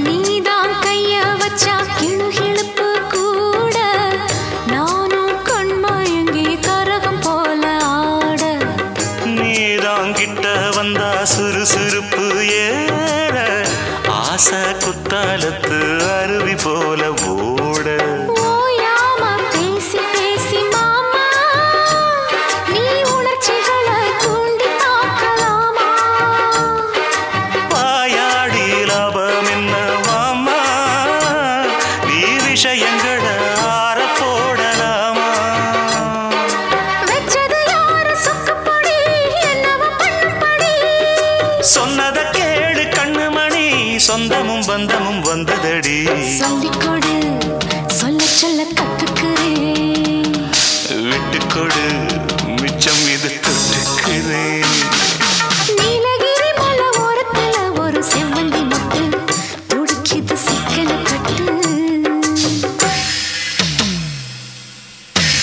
நீதான் கைய வச்சா கிளுகிளுப்பு கூட நானும் கண்மயங்கி கரகம் போல ஆட நீதான் கிட்ட வந்தா சுறுசுறுப்பு ஏற ஆசை குத்தாலத்து அருவி போல ஓட ஓயாம பேசி பேசி மாமா நீ உணர்ச்சிகளை தூண்டி பார்க்கலாமா வாயாடி லாபம் என்ன மாமா நீ விஷயங்களை ஆற போடலாமா வெச்சது யாரு சொக்குப்படி என்னவ பண்ணுப்படி சொன்னத கேளு கண்ணுமணி சொந்தமும் பந்தமும் வந்ததடி சொல்லிக்கொடு சொல்ல சொல்ல